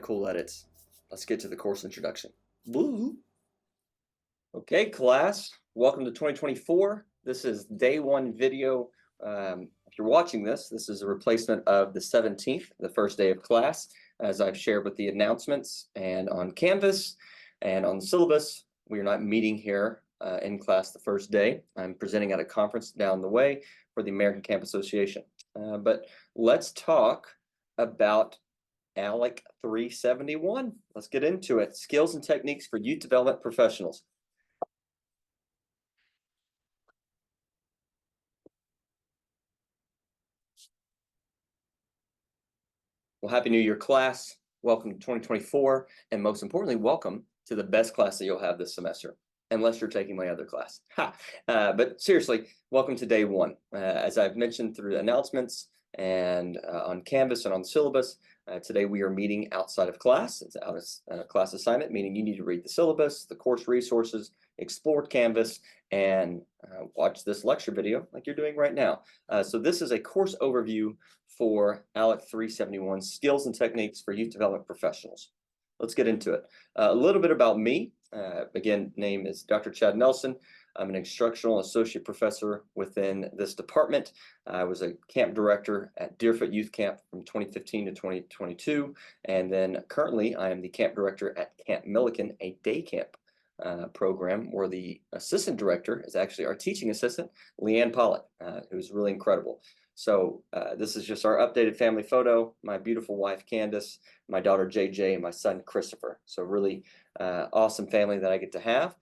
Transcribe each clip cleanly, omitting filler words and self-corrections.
cool edits. Let's get to the course introduction. Woo! Okay, class, welcome to 2024. This is day one video. If you're watching this, this is a replacement of the 17th, the first day of class, as I've shared with the announcements and on Canvas and on the syllabus. We are not meeting here in class the first day. I'm presenting at a conference down the way for the American Camp Association. But let's talk about ALEC 371. Let's get into it. Skills and techniques for youth development professionals. Well, Happy New Year, class. Welcome to 2024. And most importantly, welcome to the best class that you'll have this semester, unless you're taking my other class. But seriously, welcome to day one. As I've mentioned through the announcements and on Canvas and on the syllabus, today we are meeting outside of class. It's out of class assignment, meaning you need to read the syllabus, the course resources, explore Canvas, and watch this lecture video like you're doing right now. So this is a course overview for ALEC 371, Skills and Techniques for Youth Development Professionals. Let's get into it. A little bit about me. Again, name is Dr. Chad Nelson. I'm an instructional associate professor within this department. I was a camp director at Deerfoot Youth Camp from 2015 to 2022. And then currently I am the camp director at Camp Milliken, a day camp program where the assistant director is actually our teaching assistant, Leanne Pollitt, who's really incredible. So this is just our updated family photo, my beautiful wife, Candace, my daughter, JJ, and my son, Christopher. So really awesome family that I get to have.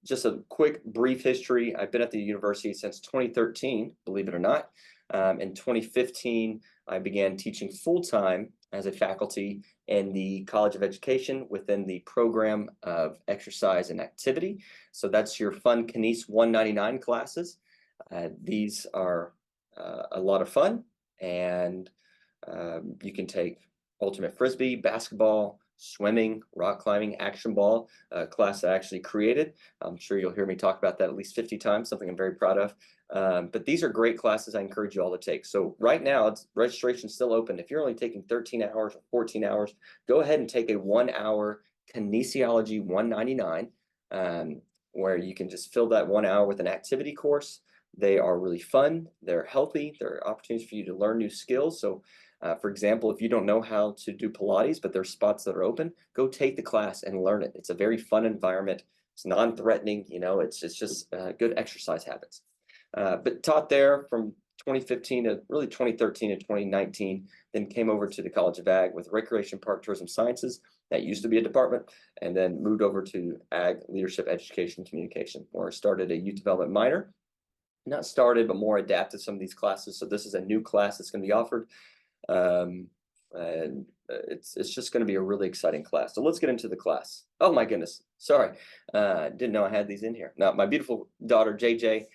Just a quick, brief history. I've been at the university since 2013, believe it or not. In 2015, I began teaching full-time as a faculty in the College of Education within the program of exercise and activity. So that's your Fun Kines 199 classes. These are a lot of fun, and you can take ultimate frisbee, basketball, swimming, rock climbing, action ball, a class I actually created. I'm sure you'll hear me talk about that at least 50 times, something I'm very proud of. But these are great classes I encourage you all to take. So right now, registration's still open. If you're only taking 13 hours or 14 hours, go ahead and take a 1-hour Kinesiology 199, where you can just fill that 1 hour with an activity course. They are really fun. They're healthy. They're opportunities for you to learn new skills. So for example, if you don't know how to do Pilates, but there's spots that are open, go take the class and learn it. It's a very fun environment. It's non-threatening, it's just good exercise habits. But taught there from 2015 to really 2013 to 2019, then came over to the College of Ag with Recreation Park Tourism Sciences. That used to be a department, and then moved over to Ag Leadership Education Communication, where I started a youth development minor. Not started, but more adapted some of these classes. So this is a new class that's going to be offered. And it's just going to be a really exciting class. So let's get into the class. Oh my goodness, sorry, didn't know I had these in here. Now my beautiful daughter JJ,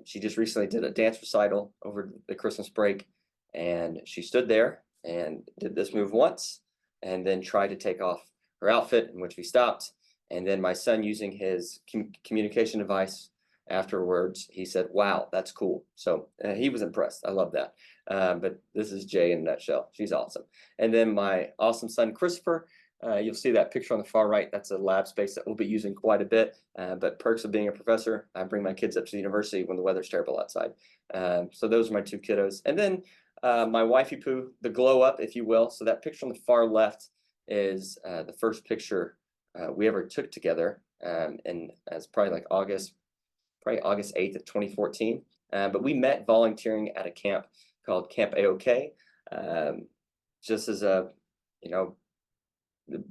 she just recently did a dance recital over the Christmas break, and she stood there and did this move once, and then tried to take off her outfit, in which we stopped. And then my son, using his communication device, afterwards, he said, "Wow, that's cool." So he was impressed. I love that. But this is Jay in a nutshell. She's awesome. And then my awesome son, Christopher, you'll see that picture on the far right. That's a lab space that we'll be using quite a bit. But perks of being a professor, I bring my kids up to the university when the weather's terrible outside. So those are my two kiddos. And then my wifey poo, the glow up, if you will. So that picture on the far left is the first picture we ever took together. And as probably like August 8th of 2014. But we met volunteering at a camp called Camp AOK, just as a,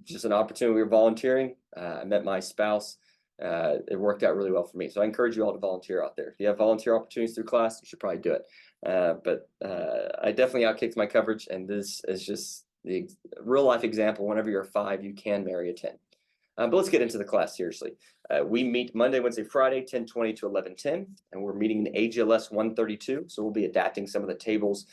just an opportunity. We were volunteering. I met my spouse. It worked out really well for me. So I encourage you all to volunteer out there. If you have volunteer opportunities through class, you should probably do it. But I definitely outkicked my coverage, and this is just the real life example. Whenever you're 5, you can marry a 10. But let's get into the class seriously. We meet Monday, Wednesday, Friday, 10:20 to 11:10, and we're meeting in AGLS 132. So we'll be adapting some of the tables,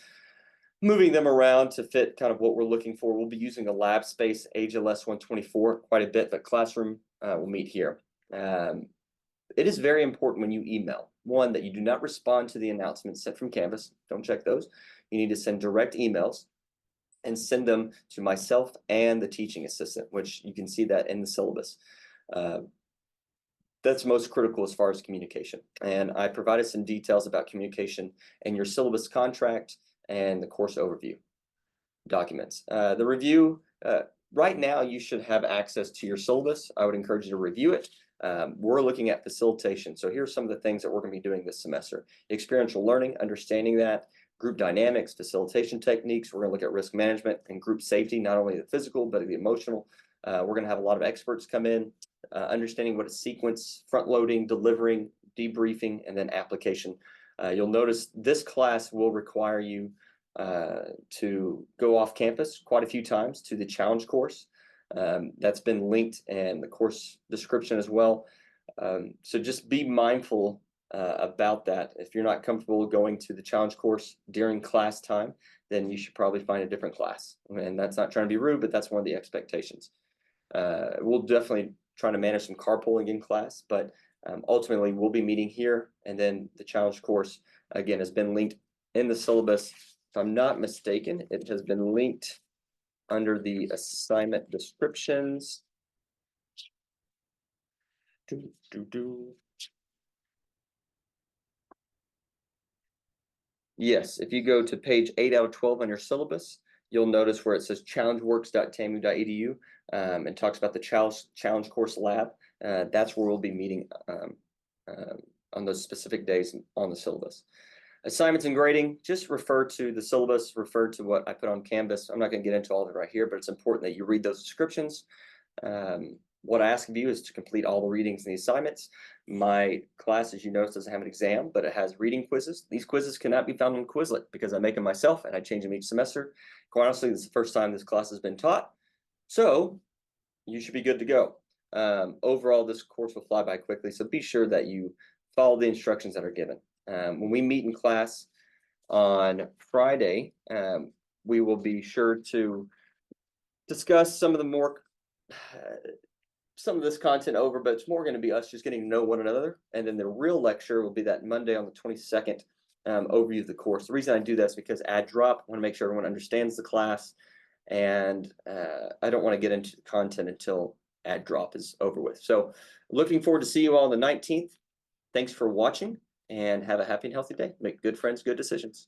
moving them around to fit kind of what we're looking for. We'll be using a lab space, AGLS 124, quite a bit, but classroom will meet here. It is very important when you email, one, that you do not respond to the announcements sent from Canvas. Don't check those. You need to send direct emails and send them to myself and the teaching assistant, which you can see that in the syllabus. That's most critical as far as communication. And I provided some details about communication in your syllabus contract and the course overview documents. The review, right now you should have access to your syllabus. I would encourage you to review it. We're looking at facilitation. So here's some of the things that we're going to be doing this semester. Experiential learning, understanding that, group dynamics, facilitation techniques. We're going to look at risk management and group safety, not only the physical, but the emotional. We're going to have a lot of experts come in, understanding what is sequence, front loading, delivering, debriefing, and then application. You'll notice this class will require you to go off campus quite a few times to the challenge course. That's been linked in the course description as well. So just be mindful about that. If you're not comfortable going to the challenge course during class time, then you should probably find a different class. And that's not trying to be rude, but that's one of the expectations. We'll definitely try to manage some carpooling in class, but ultimately we'll be meeting here, and then the challenge course, again, has been linked in the syllabus. If I'm not mistaken, it has been linked under the assignment descriptions. Yes, if you go to page 8 out of 12 on your syllabus, you'll notice where it says challengeworks.tamu.edu and talks about the challenge course lab. That's where we'll be meeting on those specific days on the syllabus. Assignments and grading, just refer to the syllabus, refer to what I put on Canvas. I'm not going to get into all of it right here, but it's important that you read those descriptions. What I ask of you is to complete all the readings and the assignments. My class, as you notice, doesn't have an exam, but it has reading quizzes. These quizzes cannot be found on Quizlet because I make them myself and I change them each semester. Quite honestly, this is the first time this class has been taught, so you should be good to go. Overall, this course will fly by quickly, so be sure that you follow the instructions that are given. When we meet in class on Friday, we will be sure to discuss some of the more some of this content over, but it's more going to be us just getting to know one another. And then the real lecture will be that Monday on the 22nd, overview of the course. The reason I do that is because add drop, I want to make sure everyone understands the class, and I don't want to get into the content until add drop is over with. So looking forward to see you all on the 19th. Thanks for watching, and have a happy and healthy day. Make good friends, good decisions.